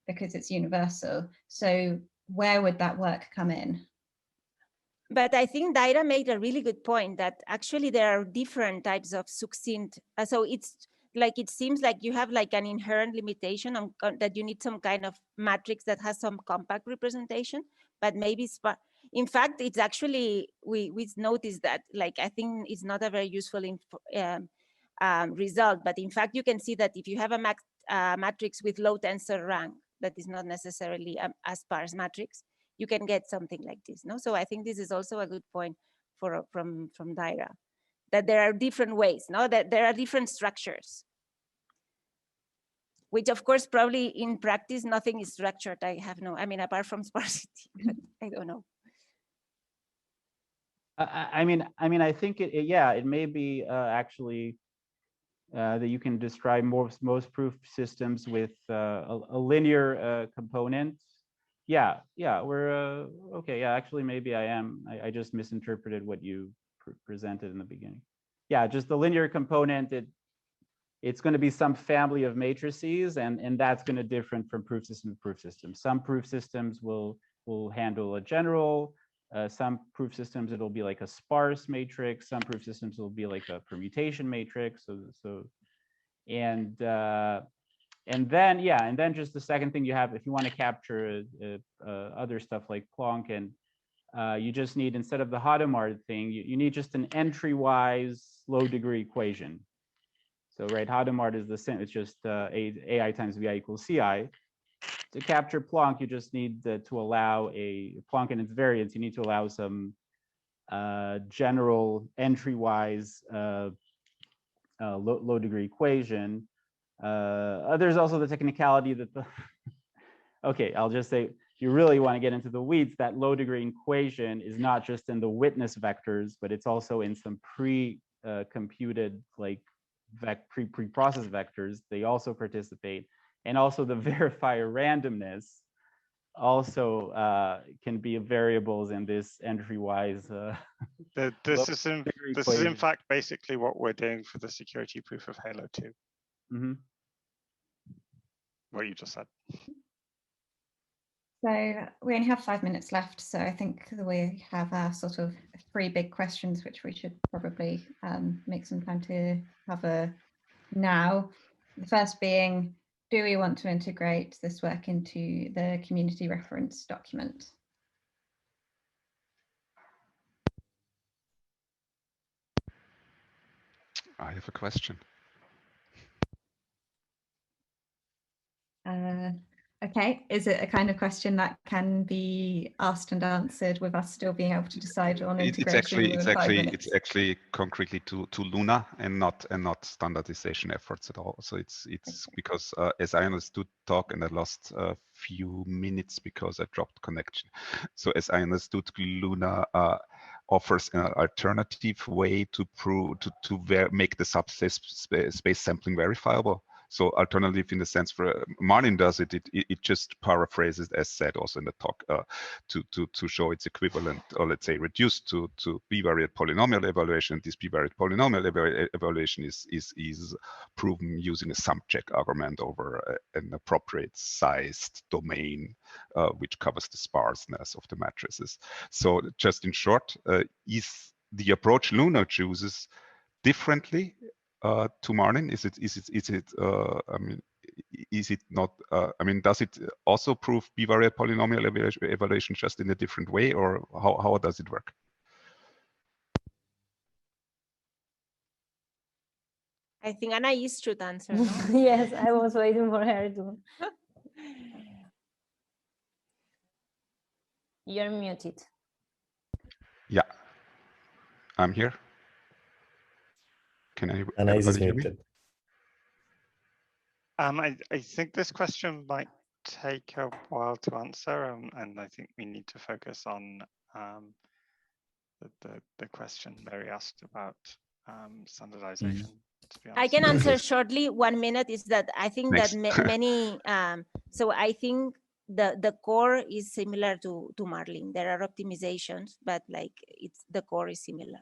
[SPEAKER 3] because it's universal. So where would that work come in?
[SPEAKER 6] But I think Daira made a really good point that actually there are different types of succinct. So it's like, it seems like you have like an inherent limitation on that you need some kind of matrix that has some compact representation, but maybe in fact, it's actually, we noticed that, like, I think it's not a very useful result, but in fact, you can see that if you have a matrix with low tensor rank, that is not necessarily a sparse matrix, you can get something like this, no? So I think this is also a good point from Daira, that there are different ways, no? That there are different structures which of course, probably in practice, nothing is structured. I mean, apart from sparsity, but I don't know.
[SPEAKER 4] I mean, I think it may be actually that you can describe most proof systems with a linear component. Yeah, we're okay. Yeah, actually, maybe I am. I just misinterpreted what you presented in the beginning. Yeah, just the linear component. It's going to be some family of matrices, and that's going to differ from proof system to proof system. Some proof systems will handle a general. Some proof systems, it'll be like a sparse matrix. Some proof systems will be like a permutation matrix. And then just the second thing you have, if you want to capture other stuff like Planck, and you just need, instead of the Hadamard thing, you need just an entry-wise low-degree equation. So right, Hadamard is the same. It's just AI times VI equals CI. To capture Planck, you just need to allow Planck and its variance. You need to allow some general entry-wise low-degree equation. There's also the technicality that okay, I'll just say, if you really want to get into the weeds, that low-degree equation is not just in the witness vectors, but it's also in some pre-computed like pre-processed vectors. They also participate. And also the verifier randomness also can be variables in this entry-wise.
[SPEAKER 2] This is in fact basically what we're doing for the security proof of Halo 2.
[SPEAKER 4] Mm-hmm.
[SPEAKER 2] What you just said.
[SPEAKER 3] So we only have 5 minutes left. So I think we have our sort of 3 big questions, which we should probably make some time to cover now. The first being, do we want to integrate this work into the community reference document?
[SPEAKER 9] I have a question.
[SPEAKER 3] Okay, is it a kind of question that can be asked and answered with us still being able to decide on integration?
[SPEAKER 9] It's actually concretely to Luna and not standardization efforts at all. So it's because as I understood talk, and I lost a few minutes because I dropped connection. So as I understood, Luna offers an alternative way to make the subspace sampling verifiable. So alternative in the sense for Martin does it just paraphrases as said also in the talk to show its equivalent, or let's say reduced to bivariate polynomial evaluation. This bivariate polynomial evaluation is proven using a sum check argument over an appropriate sized domain which covers the sparseness of the matrices. So just in short, is the approach Luna chooses differently to Martin? Is it I mean, is it not I mean, does it also prove bivariate polynomial evaluation just in a different way, or how does it work?
[SPEAKER 6] I think Anais should answer, no?
[SPEAKER 1] Yes, I was waiting for her to. You're muted.
[SPEAKER 9] Yeah, I'm here. Can
[SPEAKER 8] Anais is
[SPEAKER 9] hear me?
[SPEAKER 8] muted.
[SPEAKER 2] I think this question might take a while to answer, and I think we need to focus on the question Mary asked about standardization. To be honest.
[SPEAKER 6] I can answer shortly. 1 minute is that I think that many. So I think the core is similar to Marlin. There are optimizations, but like the core is similar.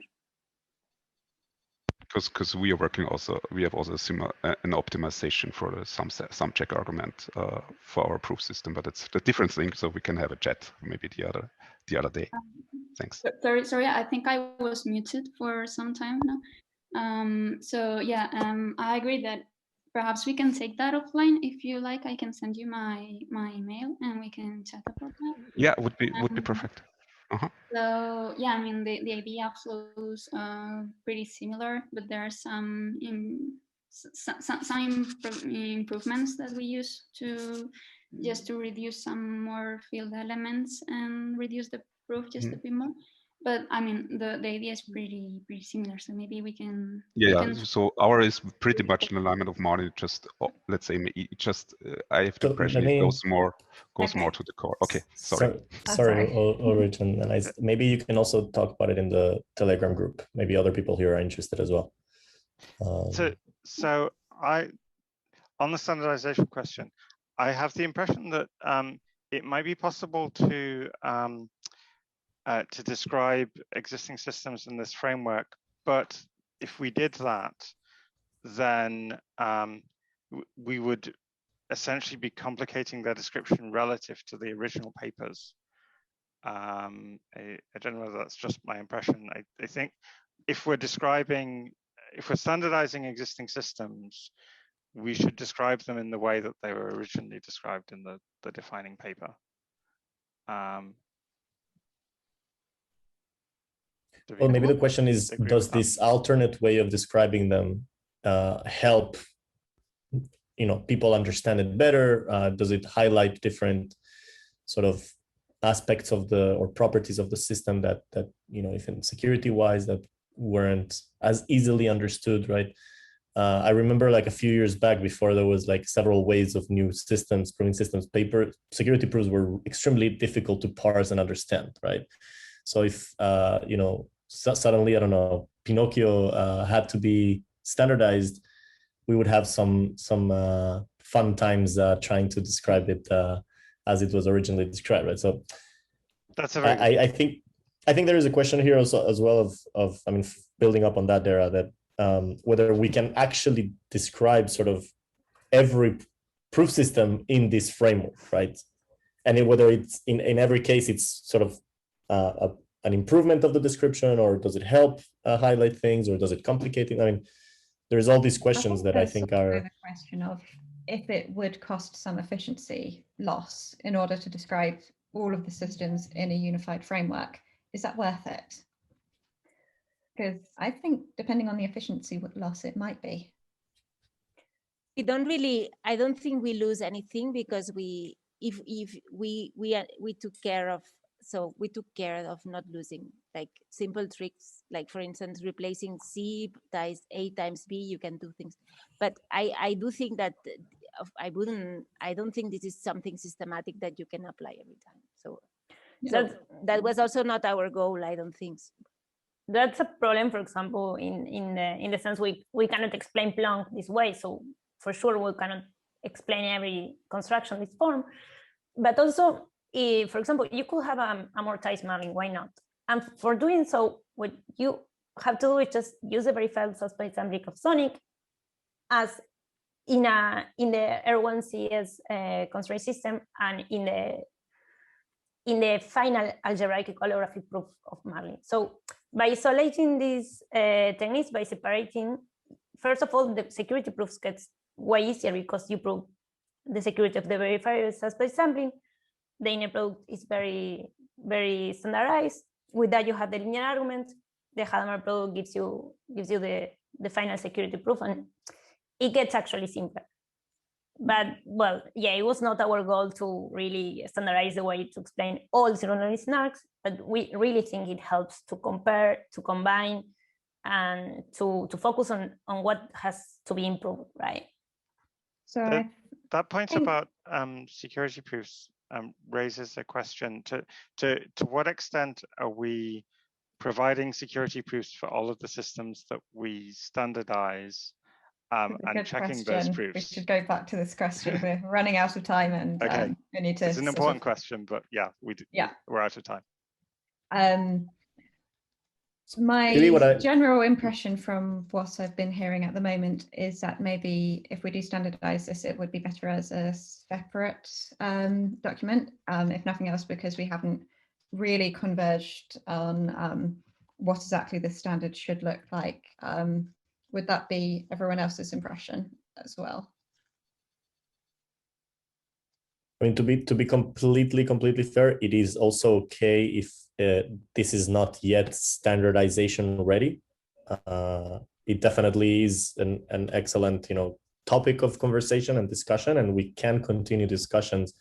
[SPEAKER 9] Because we are working also, we have also similar an optimization for the sum check argument for our proof system, but it's a different thing. So we can have a chat maybe the other day. Thanks.
[SPEAKER 5] Sorry, I think I was muted for some time now. So yeah, I agree that perhaps we can take that offline if you like. I can send you my email and we can chat about that.
[SPEAKER 9] Yeah, would be perfect.
[SPEAKER 5] So yeah, I mean the idea flows pretty similar, but there are some improvements that we use to reduce some more field elements and reduce the proof just a bit more. But I mean, the idea is pretty similar. So maybe we can.
[SPEAKER 9] Yeah. So our is pretty much in alignment of Martin. Just let's say it just I have the impression it goes more to the core. Okay. Sorry.
[SPEAKER 8] Sorry, Ulrich, and maybe you can also talk about it in the Telegram group. Maybe other people here are interested as well.
[SPEAKER 2] So on the standardization question, I have the impression that it might be possible to describe existing systems in this framework, but if we did that, then we would essentially be complicating their description relative to the original papers. I don't know whether that's just my impression. I think if we're standardizing existing systems, we should describe them in the way that they were originally described in the defining paper.
[SPEAKER 8] Well, maybe the question is, does this alternate way of describing them help people understand it better? Does it highlight different sort of aspects of or properties of the system that even security-wise that weren't as easily understood, right? I remember like a few years back, before there was like several ways of new systems, proving systems paper, security proofs were extremely difficult to parse and understand, right? So if suddenly, I don't know, Pinocchio had to be standardized, we would have some fun times trying to describe it as it was originally described, right? So
[SPEAKER 2] that's a very
[SPEAKER 8] I think there is a question here also as well of I mean, building up on that, Dara, that whether we can actually describe sort of every proof system in this framework, right? And whether it's in every case it's sort of an improvement of the description, or does it help highlight things, or does it complicate it? I mean, there's all these questions that I think are
[SPEAKER 3] the question of if it would cost some efficiency loss in order to describe all of the systems in a unified framework. Is that worth it? Because I think depending on the efficiency loss, it might be.
[SPEAKER 6] I don't think we lose anything, because we took care of. So we took care of not losing, like simple tricks, like for instance, replacing C times A times B, you can do things. But I do think that I don't think this is something systematic that you can apply every time. So that was also not our goal, I don't think.
[SPEAKER 1] That's a problem, for example, in the sense we cannot explain Plonk this way. So for sure we cannot explain every construction this form, but also, for example, you could have amortized Marlin, why not? And for doing so, what you have to do is just use the verifiable suspect assembly of Sonic as in the R1CS constraint system, and in the final algebraic holographic proof of Marlin. So by isolating these techniques, by separating, first of all, the security proofs gets way easier because you prove the security of the verifiable suspect sampling. The inner product is very, very standardized. With that, you have the linear argument. The Hadamard product gives you the final security proof, and it gets actually simpler. But well, yeah, it was not our goal to really standardize the way to explain all zero-knowledge SNARKs, but we really think it helps to compare, to combine, and to focus on what has to be improved, right?
[SPEAKER 3] So
[SPEAKER 2] that point about security proofs raises a question to what extent are we providing security proofs for all of the systems that we standardize and checking those proofs?
[SPEAKER 3] We should go back to this question. We're running out of time, and
[SPEAKER 2] okay.
[SPEAKER 3] We need to.
[SPEAKER 2] It's an important question, but yeah, we're out of time.
[SPEAKER 3] My general impression from what I've been hearing at the moment is that maybe if we do standardize this, it would be better as a separate document, if nothing else, because we haven't really converged on what exactly the standard should look like. Would that be everyone else's impression as well?
[SPEAKER 8] I mean, to be completely fair, it is also okay if this is not yet standardization ready. It definitely is an excellent, topic of conversation and discussion, and we can continue discussions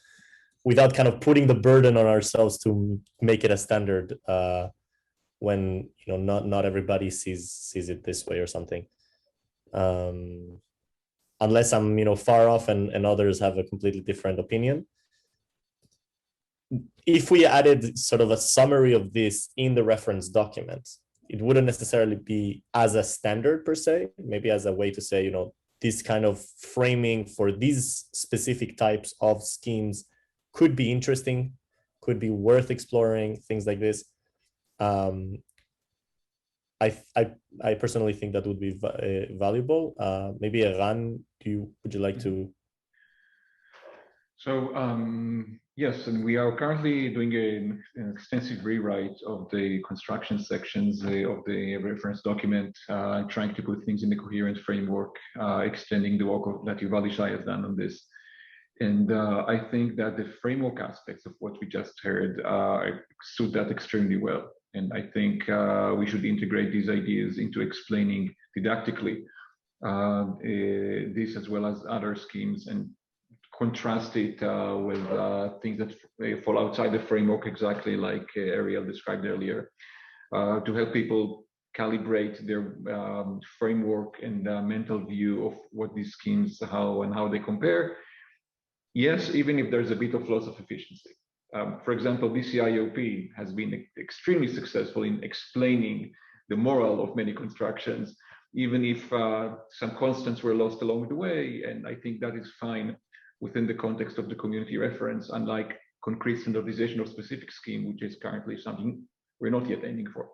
[SPEAKER 8] without kind of putting the burden on ourselves to make it a standard when not everybody sees it this way or something. Unless I'm far off and others have a completely different opinion. If we added sort of a summary of this in the reference document, it wouldn't necessarily be as a standard per se, maybe as a way to say, this kind of framing for these specific types of schemes could be interesting, could be worth exploring, things like this. I personally think that would be valuable. Maybe Eran, would you like to?
[SPEAKER 10] So yes, and we are currently doing an extensive rewrite of the construction sections of the reference document, trying to put things in a coherent framework, extending the work that Yuval Ishai has done on this. And I think that the framework aspects of what we just heard suit that extremely well. And I think we should integrate these ideas into explaining didactically this as well as other schemes, and contrast it with things that fall outside the framework, exactly like Ariel described earlier, to help people calibrate their framework and mental view of what these schemes, how they compare. Yes, even if there's a bit of loss of efficiency. For example, BCIOP has been extremely successful in explaining the moral of many constructions, even if some constants were lost along the way, and I think that is fine within the context of the community reference, unlike concrete standardization of specific scheme, which is currently something we're not yet aiming for.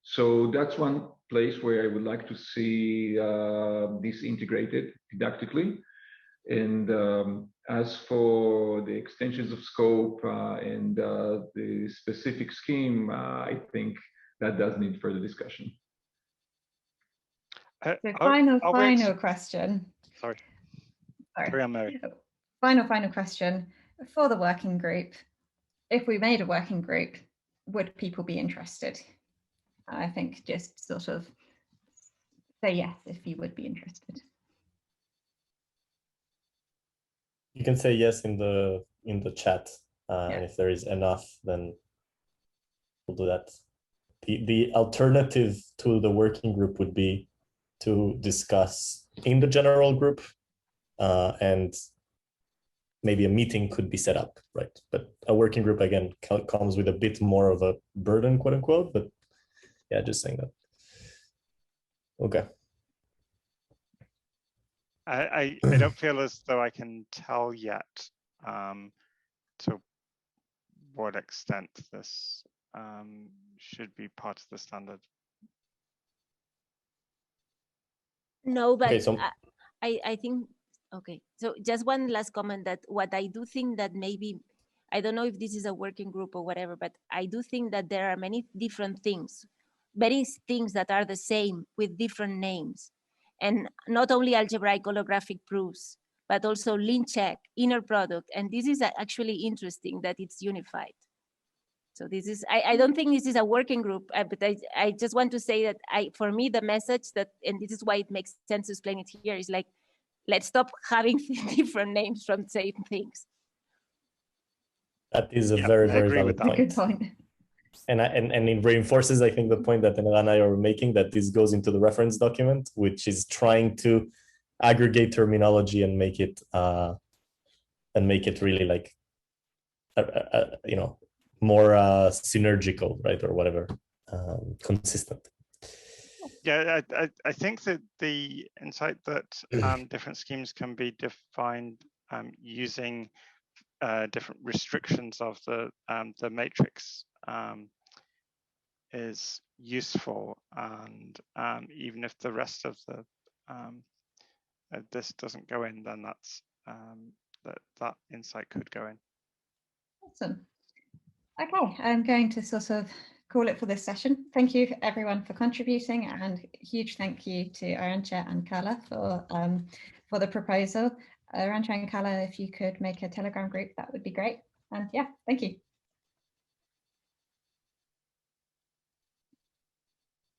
[SPEAKER 10] So that's one place where I would like to see this integrated didactically. And as for the extensions of scope and the specific scheme, I think that does need further discussion.
[SPEAKER 3] The final question.
[SPEAKER 2] Sorry. Carry on, Mary.
[SPEAKER 3] Final question for the working group. If we made a working group, would people be interested? I think just sort of say yes if you would be interested.
[SPEAKER 8] You can say yes in the chat,
[SPEAKER 3] Yeah.
[SPEAKER 8] and if there is enough, then we'll do that. The alternative to the working group would be to discuss in the general group, and maybe a meeting could be set up, right? But a working group, again, comes with a bit more of a burden, quote unquote, but yeah, just saying that. Okay.
[SPEAKER 2] I don't feel as though I can tell yet to what extent this should be part of the standard.
[SPEAKER 6] No, but
[SPEAKER 8] Okay, so
[SPEAKER 6] I think, okay. So just one last comment, that what I do think that maybe, I don't know if this is a working group or whatever, but I do think that there are many different things, many things that are the same with different names. And not only algebraic holographic proofs, but also link check, inner product. And this is actually interesting that it's unified. So this is, I don't think this is a working group, but I just want to say that for me, the message that, and this is why it makes sense to explain it here, is like, let's stop having different names from the same things.
[SPEAKER 8] that is a very, very valid point.
[SPEAKER 3] Good point.
[SPEAKER 8] And it reinforces, I think, the point that Enra and I are making, that this goes into the reference document, which is trying to aggregate terminology and make it really like, more synergical, right, or whatever, consistent.
[SPEAKER 2] Yeah, I think that the insight that different schemes can be defined using different restrictions of the matrix is useful, and even if the rest of the this doesn't go in, then that's that insight could go in.
[SPEAKER 3] Awesome. Okay, I'm going to sort of call it for this session. Thank you everyone for contributing, and huge thank you to Arantxa and Carla for the proposal. Arantxa and Carla, if you could make a Telegram group, that would be great. And yeah, thank you.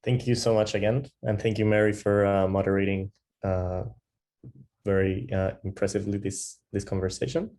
[SPEAKER 8] Thank you so much again, and thank you, Mary, for moderating very impressively this conversation.